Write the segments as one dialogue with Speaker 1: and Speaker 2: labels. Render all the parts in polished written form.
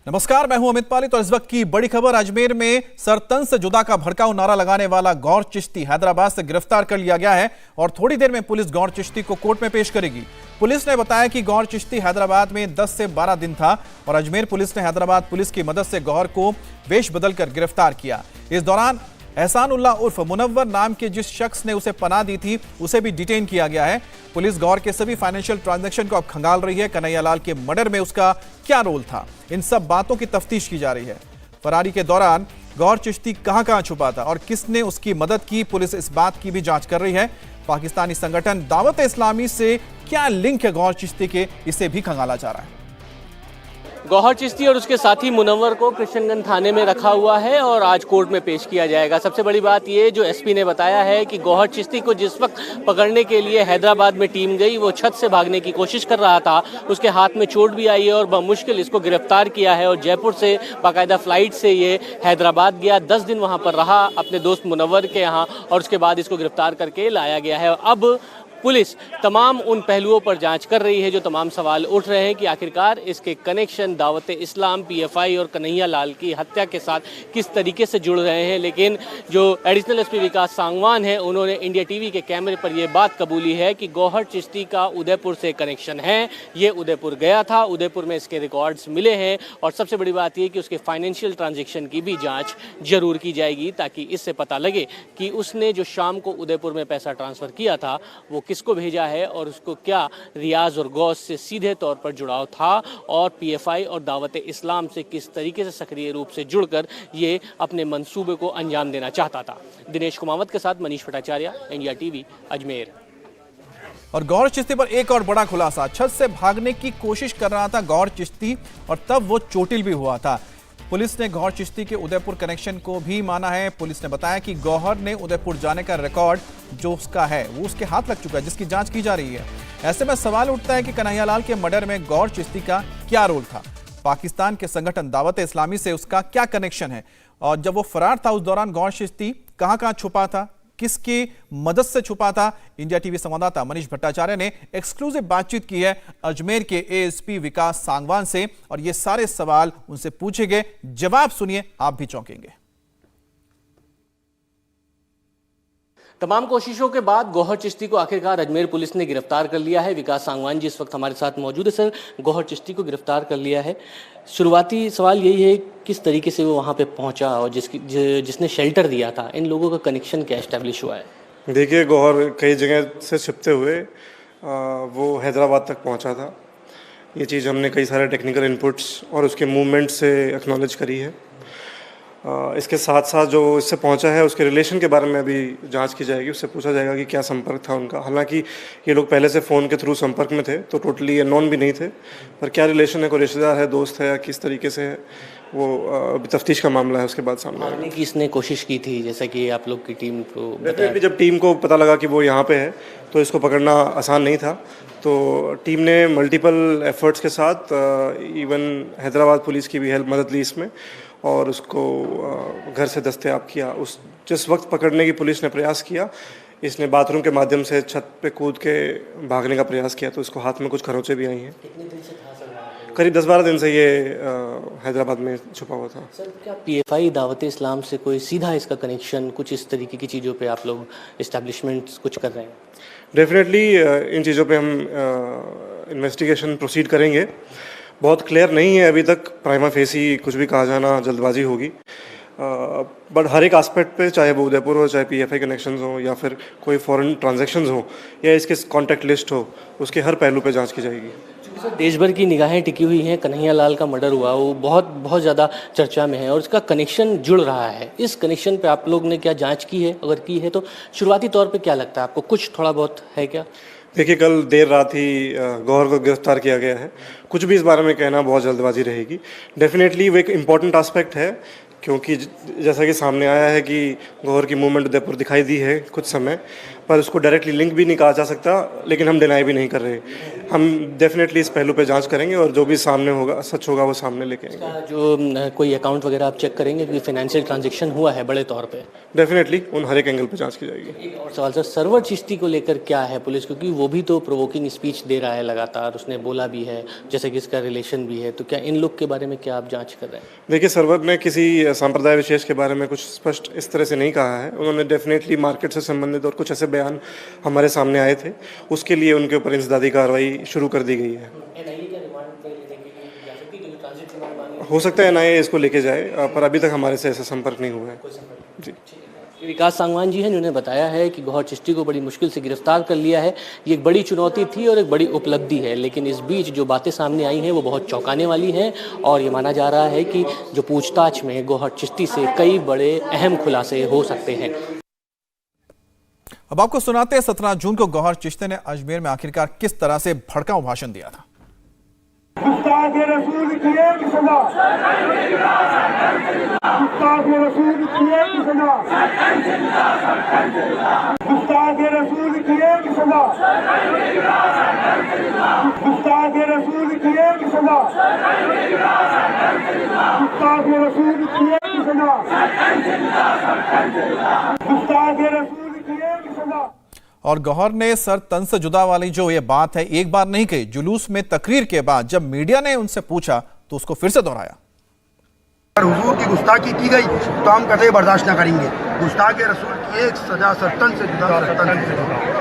Speaker 1: नमस्कार, मैं हूं अमित पाली। तो इस वक्त की बड़ी खबर, अजमेर में सरतन से जुदा का भड़काऊ नारा लगाने वाला गौहर चिश्ती हैदराबाद से गिरफ्तार कर लिया गया है और थोड़ी देर में पुलिस गौहर चिश्ती को कोर्ट में पेश करेगी। पुलिस ने बताया कि गौहर चिश्ती हैदराबाद में 10 से 12 दिन था और अजमेर पुलिस ने हैदराबाद पुलिस की मदद से गौहर को वेश बदलकर गिरफ्तार किया। इस दौरान एहसानुल्लाह उर्फ मुनव्वर नाम के जिस शख्स ने उसे पनाह दी थी उसे भी डिटेन किया गया है। पुलिस गौहर के सभी फाइनेंशियल ट्रांजैक्शन को अब खंगाल रही है। कन्हैया लाल के मर्डर में उसका क्या रोल था, इन सब बातों की तफ्तीश की जा रही है। फरारी के दौरान गौहर चिश्ती कहां छुपा था और किसने उसकी मदद की, पुलिस इस बात की भी जांच कर रही है। पाकिस्तानी संगठन दावत इस्लामी से क्या लिंक है गौहर चिश्ती के, इसे भी खंगाला जा रहा है।
Speaker 2: गौहर चिश्ती और उसके साथी मुनव्वर को किशनगंज थाने में रखा हुआ है और आज कोर्ट में पेश किया जाएगा। सबसे बड़ी बात ये जो एसपी ने बताया है कि गौहर चिश्ती को जिस वक्त पकड़ने के लिए हैदराबाद में टीम गई, वो छत से भागने की कोशिश कर रहा था। उसके हाथ में चोट भी आई है और बमुश्किल इसको गिरफ्तार किया है और जयपुर से बाकायदा फ्लाइट से ये हैदराबाद गया। 10 दिन वहाँ पर रहा अपने दोस्त मुनव्वर के यहाँ और उसके बाद इसको गिरफ्तार करके लाया गया है। अब पुलिस तमाम उन पहलुओं पर जांच कर रही है जो तमाम सवाल उठ रहे हैं कि आखिरकार इसके कनेक्शन दावत इस्लाम, पीएफआई और कन्हैया लाल की हत्या के साथ किस तरीके से जुड़ रहे हैं। लेकिन जो एडिशनल एसपी विकास सांगवान है, उन्होंने इंडिया टीवी के कैमरे पर यह बात कबूली है कि गौहर चिश्ती का उदयपुर से कनेक्शन है। ये उदयपुर गया था, उदयपुर में इसके रिकॉर्ड्स मिले हैं और सबसे बड़ी बात यह कि उसके फाइनेंशियल ट्रांजेक्शन की भी जाँच जरूर की जाएगी ताकि इससे पता लगे कि उसने जो शाम को उदयपुर में पैसा ट्रांसफ़र किया था वो किसको भेजा है और उसको क्या रियाज और गौस से सीधे तौर पर जुड़ाव था और पीएफआई और दावत इस्लाम से किस तरीके से सक्रिय रूप से जुड़कर ये अपने मंसूबे को अंजाम देना चाहता था। दिनेश कुमावत के साथ मनीष भट्टाचार्य, इंडिया टीवी, अजमेर।
Speaker 1: और गौहर चिश्ती पर एक और बड़ा खुलासा, छत से भागने की कोशिश कर रहा था गौहर चिश्ती और तब वो चोटिल भी हुआ था। पुलिस ने गौहर चिश्ती के उदयपुर कनेक्शन को भी माना है। पुलिस ने बताया कि गौहर ने उदयपुर जाने का रिकॉर्ड जो उसका है वो उसके हाथ लग चुका है, जिसकी जांच की जा रही है। ऐसे में सवाल उठता है कि कन्हैया लाल के मर्डर में गौहर चिश्ती का क्या रोल था, पाकिस्तान के संगठन दावत इस्लामी से उसका क्या कनेक्शन है और जब वो फरार था उस दौरान गौहर चिश्ती कहां छुपा था, किसकी मदद से छुपा था। इंडिया टीवी संवाददाता मनीष भट्टाचार्य ने एक्सक्लूसिव बातचीत की है अजमेर के एएसपी विकास सांगवान से और ये सारे सवाल उनसे पूछे गए। जवाब सुनिए, आप भी चौंकेंगे।
Speaker 2: तमाम कोशिशों के बाद गौहर चिश्ती को आखिरकार अजमेर पुलिस ने गिरफ्तार कर लिया है। विकास सांगवान जी इस वक्त हमारे साथ मौजूद है। सर, गौहर चिश्ती को गिरफ्तार कर लिया है, शुरुआती सवाल यही है किस तरीके से वो वहाँ पे पहुँचा और जिसने शेल्टर दिया था, इन लोगों का कनेक्शन क्या एस्टेब्लिश हुआ है?
Speaker 3: देखिए, गौहर कई जगह से छिपते हुए वो हैदराबाद तक पहुँचा था। ये चीज़ हमने कई सारे टेक्निकल इनपुट्स और उसके मूवमेंट से एक्नॉलेज करी है। इसके साथ साथ जो इससे पहुंचा है उसके रिलेशन के बारे में भी जांच की जाएगी। उससे पूछा जाएगा कि क्या संपर्क था उनका। हालांकि ये लोग पहले से फ़ोन के थ्रू संपर्क में थे तो टोटली नॉन भी नहीं थे, पर क्या रिलेशन है, कोई रिश्तेदार है, दोस्त है या किस तरीके से है, वो अभी तफ्तीश का मामला है, उसके बाद सामने आएगा।
Speaker 2: कि इसने कोशिश की थी, जैसा कि आप लोग की टीम को
Speaker 3: डेफिनेटली जब टीम को पता लगा कि वो यहाँ पे है तो इसको पकड़ना आसान नहीं था। तो टीम ने मल्टीपल एफर्ट्स के साथ इवन हैदराबाद पुलिस की भी मदद ली इसमें और उसको घर से दस्तयाब किया। उस जिस वक्त पकड़ने की पुलिस ने प्रयास किया, इसने बाथरूम के माध्यम से छत पे कूद के भागने का प्रयास किया तो इसको हाथ में कुछ खरोंचे भी आई हैं। करीब 10-12 दिन से ये हैदराबाद में छुपा हुआ था।
Speaker 2: सर, क्या पीएफआई दावत इस्लाम से कोई सीधा इसका कनेक्शन, कुछ इस तरीके की चीज़ों पे आप लोग इस्टेब्लिशमेंट्स कुछ कर रहे हैं?
Speaker 3: डेफिनेटली इन चीज़ों पे हम इन्वेस्टिगेशन प्रोसीड करेंगे। बहुत क्लियर नहीं है अभी तक, प्राइमा फेसी कुछ भी कहा जाना जल्दबाजी होगी। बट हर एक एस्पेक्ट पे, चाहे वो उदयपुर हो, चाहे पीएफआई कनेक्शंस हो या फिर कोई फॉरेन ट्रांजैक्शंस हो या इसके कॉन्टैक्ट लिस्ट हो, उसके हर पहलू पे जांच की जाएगी।
Speaker 2: सर, देश भर की निगाहें टिकी हुई हैं, कन्हैया लाल का मर्डर हुआ, वो बहुत ज़्यादा चर्चा में है और इसका कनेक्शन जुड़ रहा है। इस कनेक्शन पे आप लोग ने क्या जांच की है? अगर की है तो शुरुआती तौर पे क्या लगता है आपको, कुछ थोड़ा बहुत है क्या?
Speaker 3: देखिए, कल देर रात ही गौहर को गिरफ्तार किया गया है। कुछ भी इस बारे में कहना बहुत जल्दबाजी रहेगी। डेफिनेटली वो एक इम्पॉर्टेंट एस्पेक्ट है क्योंकि जैसा कि सामने आया है कि गौहर की मूवमेंट उदयपुर दिखाई दी है कुछ समय, पर उसको डायरेक्टली लिंक भी नहीं कहा जा सकता, लेकिन हम डिनाई भी नहीं कर रहे। हम डेफिनेटली इस पहलू पे जांच करेंगे और जो भी सामने होगा, सच होगा, वो सामने लेके आएंगे।
Speaker 2: जो कोई अकाउंट वगैरह आप चेक करेंगे कि फाइनेंशियल ट्रांजैक्शन हुआ है बड़े तौर पे?
Speaker 3: डेफिनेटली उन हर एक एंगल पे जांच की जाएगी।
Speaker 2: एक और सवाल सर, सरवर चिश्ती को लेकर क्या है पुलिस, क्योंकि वो भी तो प्रोवोकिंग स्पीच दे रहा है लगातार, उसने बोला भी है जैसे कि इसका रिलेशन भी है, तो क्या इन लोग के बारे में क्या आप जांच कर रहे हैं?
Speaker 3: देखिए, सरवर ने किसी संप्रदाय विशेष के बारे में कुछ स्पष्ट इस तरह से नहीं कहा है। उन्होंने डेफिनेटली मार्केट से संबंधित और कुछ ऐसे बयान हमारे सामने आए थे, उसके लिए उनके ऊपर इंसदादी कार्रवाई शुरू कर दी गई है। हो सकता है एनआईए इसको लेके जाए, पर अभी तक हमारे से ऐसा संपर्क नहीं हुआ है। जी,
Speaker 2: विकास सांगवान जी हैं जिन्होंने बताया है कि गौहर चिश्ती को बड़ी मुश्किल से गिरफ्तार कर लिया है। ये एक बड़ी चुनौती थी और एक बड़ी उपलब्धि है, लेकिन इस बीच जो बातें सामने आई हैं वो बहुत चौंकाने वाली हैं और ये माना जा रहा है कि जो पूछताछ में गौहर चिश्ती से कई बड़े अहम खुलासे हो सकते हैं।
Speaker 1: अब आपको सुनाते हैं 17 जून को गौहर चिश्ती ने अजमेर में आखिरकार किस तरह से भड़काऊ भाषण दिया था।
Speaker 4: गुस्ताखे रसूल की एक सजा, गुस्ताखे रसूल की एक सजा, गुस्ताखे रसूल की एक सजा, गुस्ताखे रसूल की एक सजा, गुस्ताखे रसूल की एक सजा, गुस्ताखे रसूल की एक सजा।
Speaker 1: और गौहर ने सर तन से जुदा वाली जो ये बात है एक बार नहीं कही, जुलूस में तकरीर के बाद जब मीडिया ने उनसे पूछा तो उसको फिर से दोहराया।
Speaker 5: अगर हुजूर की गुस्ताखी की गई तो हम कतई बर्दाश्त न करेंगे। गुस्ताखे रसूल की एक सजा सरतन से जुदा,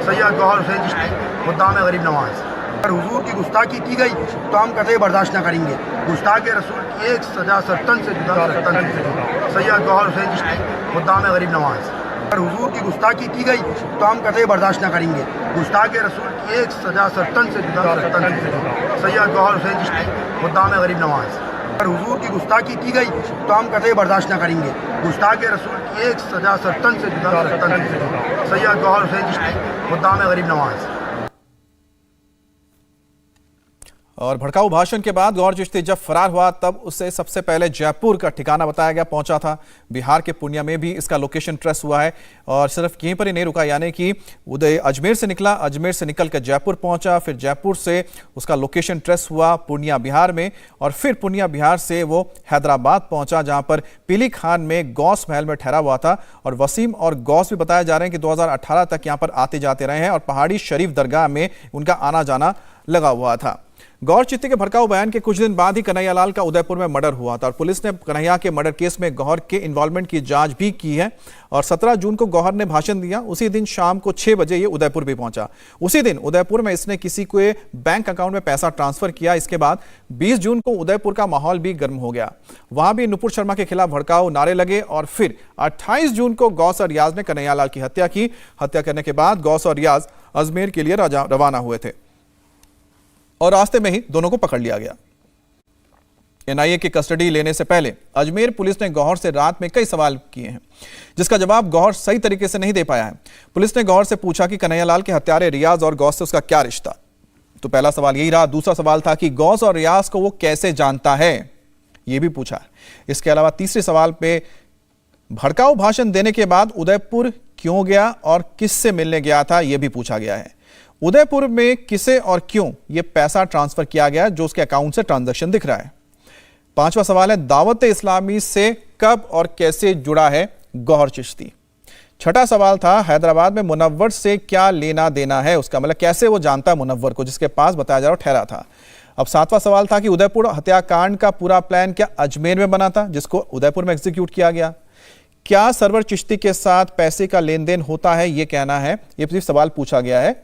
Speaker 5: सैयद गौहर हुसैन चिश्ती खुद्दाम गरीब नवाज। अगर हुजूर की गुस्ताखी की गई तो हम कतई बर्दाश्त न करेंगे। गुस्ताखे रसूल की एक सजा सरतन से जुदा, सैयद गौहर हुसैन चिश्ती खुद्दाम गरीब नवाज। अगर हुजूर की गुस्ताखी की गई तो हम कतई बर्दाश्त न करेंगे। गुस्ताखे रसूल की एक सजा सरतन से जुदा, सैयद गौहर हुसैन चिश्ती खुद्दाम गरीब नवाज। अगर हुजूर की गुस्ताखी की गई तो हम कतई बर्दाश्त न करेंगे। गुस्ताखे रसूल की एक सजा सरतन से जुदा, सैयद गौहर हुसैन चिश्ती खुद्दाम गरीब नवाज।
Speaker 1: और भड़काऊ भाषण के बाद गौहर चिश्ती जब फरार हुआ तब उसे सबसे पहले जयपुर का ठिकाना बताया गया, पहुंचा था। बिहार के पूर्णिया में भी इसका लोकेशन ट्रेस हुआ है और सिर्फ यहीं पर ही नहीं रुका, यानी कि उदय अजमेर से निकला, अजमेर से निकलकर जयपुर पहुंचा, फिर जयपुर से उसका लोकेशन ट्रेस हुआ पूर्णिया बिहार में और फिर पूर्णिया बिहार से वो हैदराबाद पहुंचा जहां पर पीली खान में गौस महल में ठहरा हुआ था। और वसीम और गौस भी बताया जा रहे हैं कि 2018 तक यहाँ पर आते जाते रहे हैं और पहाड़ी शरीफ दरगाह में उनका आना जाना लगा हुआ था। गौहर चिश्ती के भड़काऊ बयान के कुछ दिन बाद ही कन्हैया लाल का उदयपुर में मर्डर हुआ था और पुलिस ने कन्हैया के मर्डर केस में गौहर के इन्वॉल्वमेंट की जांच भी की है। और 17 जून को गौहर ने भाषण दिया, उसी दिन शाम को 6 बजे ये उदयपुर भी पहुंचा। उसी दिन उदयपुर में इसने किसी के बैंक अकाउंट में पैसा ट्रांसफर किया। इसके बाद 20 जून को उदयपुर का माहौल भी गर्म हो गया, वहां भी नुपुर शर्मा के खिलाफ भड़काऊ नारे लगे और फिर 28 जून को गौस और रियाज ने कन्हैया लाल की हत्या की। हत्या करने के बाद गौस और रियाज अजमेर के लिए रवाना हुए थे और रास्ते में ही दोनों को पकड़ लिया गया। एनआईए की कस्टडी लेने से पहले अजमेर पुलिस ने गौहर से रात में कई सवाल किए हैं, जिसका जवाब गौहर सही तरीके से नहीं दे पाया है। पुलिस ने गौहर से पूछा कि कन्हैया लाल के हत्यारे रियाज और गौस से उसका क्या रिश्ता, तो पहला सवाल यही रहा। दूसरा सवाल था कि गौस और रियाज को वो कैसे जानता है, यह भी पूछा। इसके अलावा तीसरे सवाल पे भड़काऊ भाषण देने के बाद उदयपुर क्यों गया और किससे मिलने गया था, यह भी पूछा गया है। उदयपुर में किसे और क्यों ये पैसा ट्रांसफर किया गया जो उसके अकाउंट से ट्रांजैक्शन दिख रहा है। पांचवा सवाल है दावत इस्लामी से कब और कैसे जुड़ा है गौहर चिश्ती। छठा सवाल था हैदराबाद में मुनव्वर से क्या लेना देना है उसका, मतलब कैसे वो जानता है मुनव्वर को जिसके पास बताया जा रहा ठहरा था। अब सातवां सवाल था कि उदयपुर हत्याकांड का पूरा प्लान क्या अजमेर में बना था जिसको उदयपुर में एग्जीक्यूट किया गया। क्या सरवर चिश्ती के साथ पैसे का लेन देन होता है, ये कहना है, ये सवाल पूछा गया है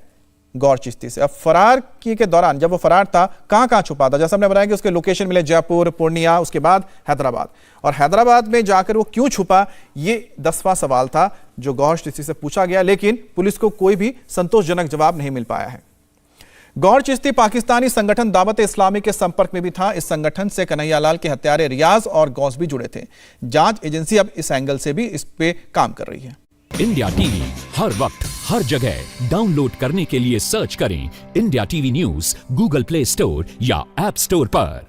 Speaker 1: गौहर चिश्ती से। अब फरार के दौरान जब वो फरार था कहां छुपा था, जैसा हमने बताया कि उसके लोकेशन मिले जयपुर, पूर्णिया, उसके बाद हैदराबाद, और हैदराबाद में जाकर वो क्यों छुपा, ये 10वां सवाल था जो गौहर चिश्ती से पूछा गया, लेकिन पुलिस को कोई भी संतोषजनक जवाब नहीं मिल पाया है। गौहर चिश्ती पाकिस्तानी संगठन दावत इस्लामी के संपर्क में भी था। इस संगठन से कन्हैया लाल के हत्यारे रियाज और गौस भी जुड़े थे। जांच एजेंसी अब इस एंगल से भी इस पे काम कर रही है।
Speaker 6: इंडिया टीवी हर वक्त हर जगह डाउनलोड करने के लिए सर्च करें India TV news Google play store या ऐप स्टोर पर।